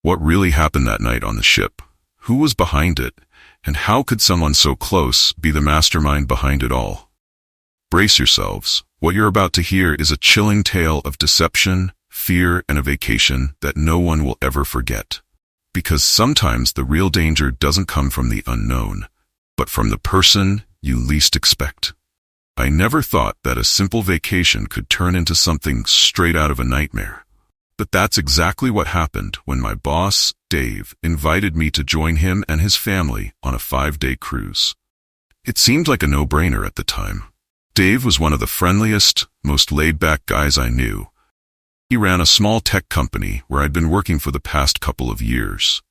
What really happened that night on the ship? Who was behind it? And how could someone so close be the mastermind behind it all? Brace yourselves. What you're about to hear is a chilling tale of deception, fear, and a vacation that no one will ever forget. Because sometimes the real danger doesn't come from the unknown, but from the person you least expect. I never thought that a simple vacation could turn into something straight out of a nightmare. But that's exactly what happened when my boss, Dave, invited me to join him and his family on a 5-day cruise. It seemed like a no-brainer at the time. Dave was one of the friendliest, most laid-back guys I knew. He ran a small tech company where I'd been working for the past couple of years.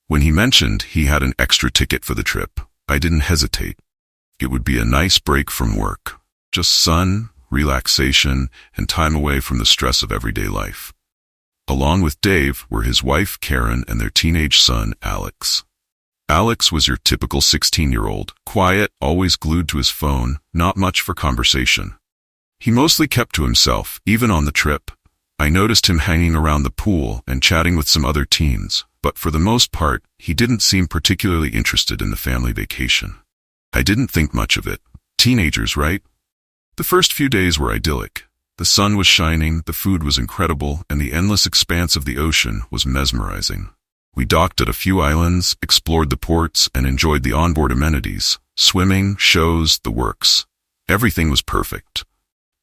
When he mentioned he had an extra ticket for the trip, I didn't hesitate. It would be a nice break from work. Just sun, relaxation, and time away from the stress of everyday life. Along with Dave were his wife, Karen, and their teenage son, Alex. Alex was your typical 16-year-old, quiet, always glued to his phone, not much for conversation. He mostly kept to himself, even on the trip. I noticed him hanging around the pool and chatting with some other teens, but for the most part, he didn't seem particularly interested in the family vacation. I didn't think much of it. Teenagers, right? The first few days were idyllic. The sun was shining, the food was incredible, and the endless expanse of the ocean was mesmerizing. We docked at a few islands, explored the ports, and enjoyed the onboard amenities, swimming, shows, the works. Everything was perfect.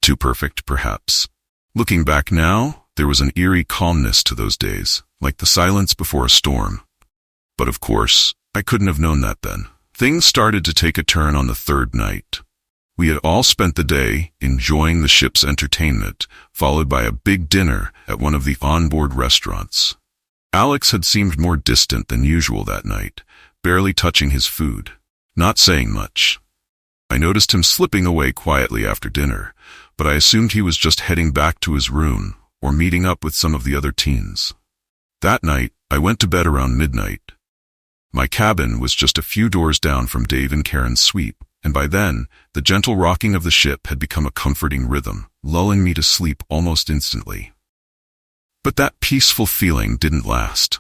Too perfect, perhaps. Looking back now, there was an eerie calmness to those days, like the silence before a storm. But of course, I couldn't have known that then. Things started to take a turn on the third night. We had all spent the day enjoying the ship's entertainment, followed by a big dinner at one of the onboard restaurants. Alex had seemed more distant than usual that night, barely touching his food, not saying much. I noticed him slipping away quietly after dinner, but I assumed he was just heading back to his room or meeting up with some of the other teens. That night, I went to bed around midnight. My cabin was just a few doors down from Dave and Karen's suite, and by then, the gentle rocking of the ship had become a comforting rhythm, lulling me to sleep almost instantly. But that peaceful feeling didn't last.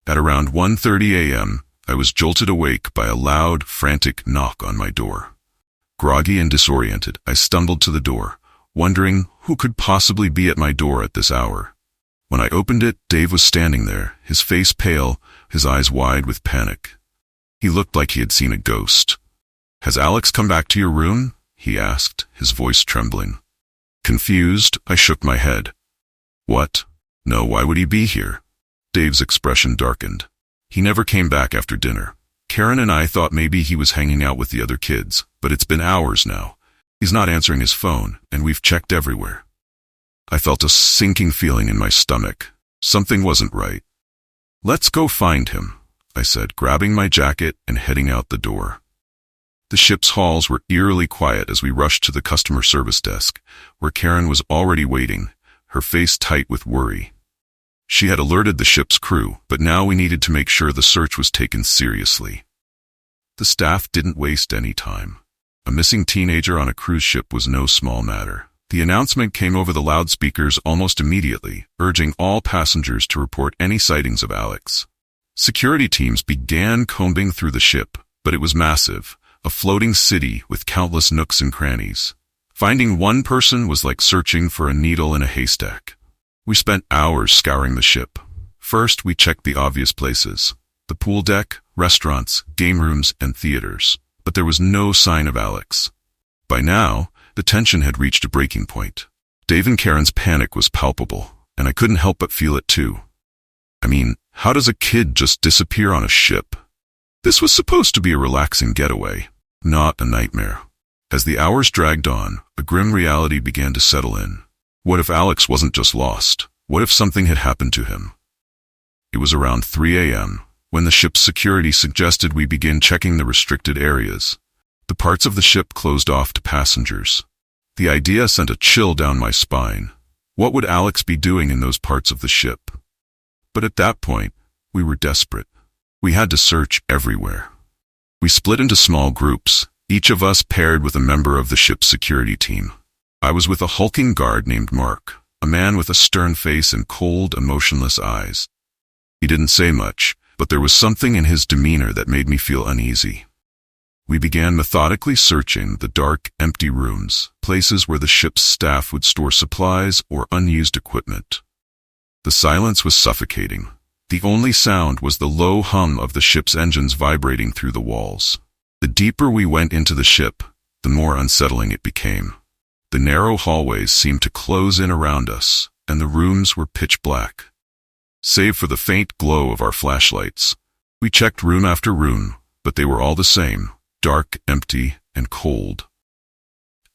At around 1:30 a.m., I was jolted awake by a loud, frantic knock on my door. Groggy and disoriented, I stumbled to the door, wondering who could possibly be at my door at this hour. When I opened it, Dave was standing there, his face pale, his eyes wide with panic. He looked like he had seen a ghost. "Has Alex come back to your room?" he asked, his voice trembling. Confused, I shook my head. "What? No, why would he be here?" Dave's expression darkened. "He never came back after dinner. Karen and I thought maybe he was hanging out with the other kids, but it's been hours now. He's not answering his phone, and we've checked everywhere." I felt a sinking feeling in my stomach. Something wasn't right. "Let's go find him," I said, grabbing my jacket and heading out the door. The ship's halls were eerily quiet as we rushed to the customer service desk, where Karen was already waiting, her face tight with worry. She had alerted the ship's crew, but now we needed to make sure the search was taken seriously. The staff didn't waste any time. A missing teenager on a cruise ship was no small matter. The announcement came over the loudspeakers almost immediately, urging all passengers to report any sightings of Alex. Security teams began combing through the ship, but it was massive, a floating city with countless nooks and crannies. Finding one person was like searching for a needle in a haystack. We spent hours scouring the ship. First, we checked the obvious places: the pool deck, restaurants, game rooms, and theaters. But there was no sign of Alex. By now, the tension had reached a breaking point. Dave and Karen's panic was palpable, and I couldn't help but feel it too. I mean, how does a kid just disappear on a ship? This was supposed to be a relaxing getaway, not a nightmare. As the hours dragged on, a grim reality began to settle in. What if Alex wasn't just lost? What if something had happened to him? It was around 3 a.m. when the ship's security suggested we begin checking the restricted areas. The parts of the ship closed off to passengers. The idea sent a chill down my spine. What would Alex be doing in those parts of the ship? But at that point, we were desperate. We had to search everywhere. We split into small groups, each of us paired with a member of the ship's security team. I was with a hulking guard named Mark, a man with a stern face and cold, emotionless eyes. He didn't say much, but there was something in his demeanor that made me feel uneasy. We began methodically searching the dark, empty rooms, places where the ship's staff would store supplies or unused equipment. The silence was suffocating. The only sound was the low hum of the ship's engines vibrating through the walls. The deeper we went into the ship, the more unsettling it became. The narrow hallways seemed to close in around us, and the rooms were pitch black. Save for the faint glow of our flashlights, we checked room after room, but they were all the same, dark, empty, and cold.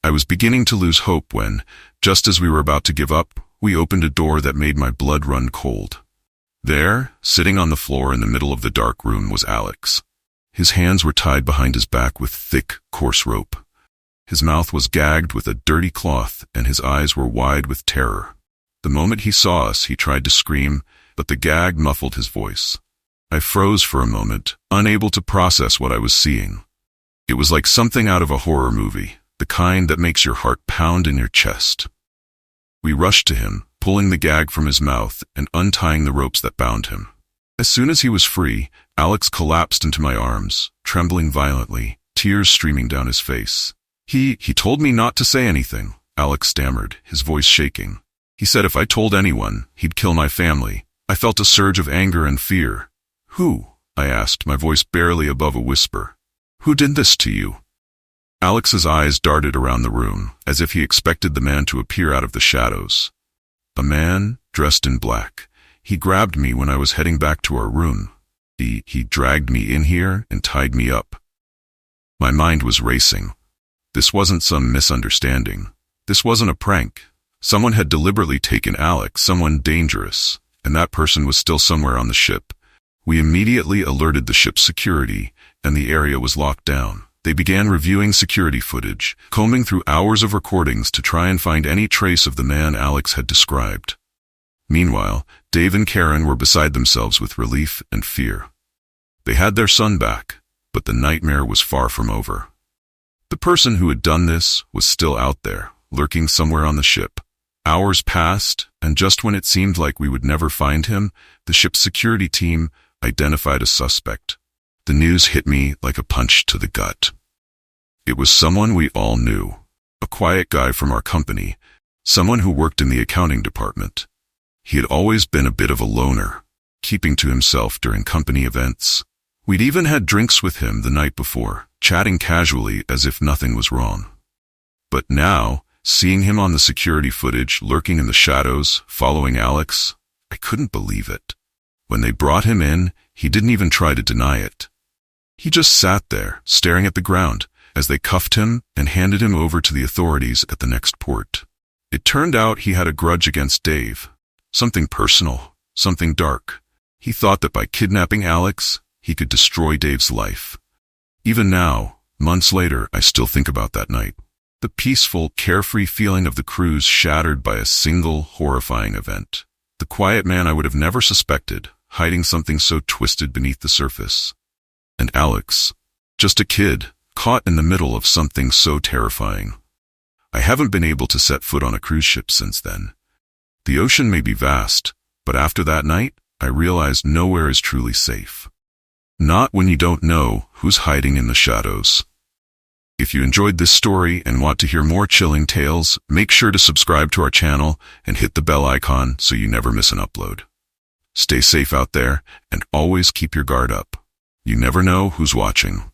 I was beginning to lose hope when, just as we were about to give up, we opened a door that made my blood run cold. There, sitting on the floor in the middle of the dark room, was Alex. His hands were tied behind his back with thick, coarse rope. His mouth was gagged with a dirty cloth, and his eyes were wide with terror. The moment he saw us, he tried to scream, but the gag muffled his voice. I froze for a moment, unable to process what I was seeing. It was like something out of a horror movie, the kind that makes your heart pound in your chest. We rushed to him, pulling the gag from his mouth and untying the ropes that bound him. As soon as he was free, Alex collapsed into my arms, trembling violently, tears streaming down his face. He told me not to say anything, Alex stammered, his voice shaking. He said if I told anyone, he'd kill my family. I felt a surge of anger and fear. Who? I asked, my voice barely above a whisper. Who did this to you? Alex's eyes darted around the room, as if he expected the man to appear out of the shadows. A man, dressed in black. He grabbed me when I was heading back to our room. He dragged me in here and tied me up. My mind was racing. This wasn't some misunderstanding. This wasn't a prank. Someone had deliberately taken Alex, someone dangerous, and that person was still somewhere on the ship. We immediately alerted the ship's security, and the area was locked down. They began reviewing security footage, combing through hours of recordings to try and find any trace of the man Alex had described. Meanwhile, Dave and Karen were beside themselves with relief and fear. They had their son back, but the nightmare was far from over. The person who had done this was still out there, lurking somewhere on the ship. Hours passed, and just when it seemed like we would never find him, the ship's security team identified a suspect. The news hit me like a punch to the gut. It was someone we all knew, a quiet guy from our company, someone who worked in the accounting department. He had always been a bit of a loner, keeping to himself during company events. We'd even had drinks with him the night before, chatting casually as if nothing was wrong. But now, seeing him on the security footage, lurking in the shadows, following Alex, I couldn't believe it. When they brought him in, he didn't even try to deny it. He just sat there, staring at the ground, as they cuffed him and handed him over to the authorities at the next port. It turned out he had a grudge against Dave. Something personal, something dark. He thought that by kidnapping Alex, he could destroy Dave's life. Even now, months later, I still think about that night. The peaceful, carefree feeling of the cruise shattered by a single, horrifying event. The quiet man I would have never suspected, hiding something so twisted beneath the surface. And Alex, just a kid, caught in the middle of something so terrifying. I haven't been able to set foot on a cruise ship since then. The ocean may be vast, but after that night, I realized nowhere is truly safe. Not when you don't know who's hiding in the shadows. If you enjoyed this story and want to hear more chilling tales, make sure to subscribe to our channel and hit the bell icon so you never miss an upload. Stay safe out there and always keep your guard up. You never know who's watching.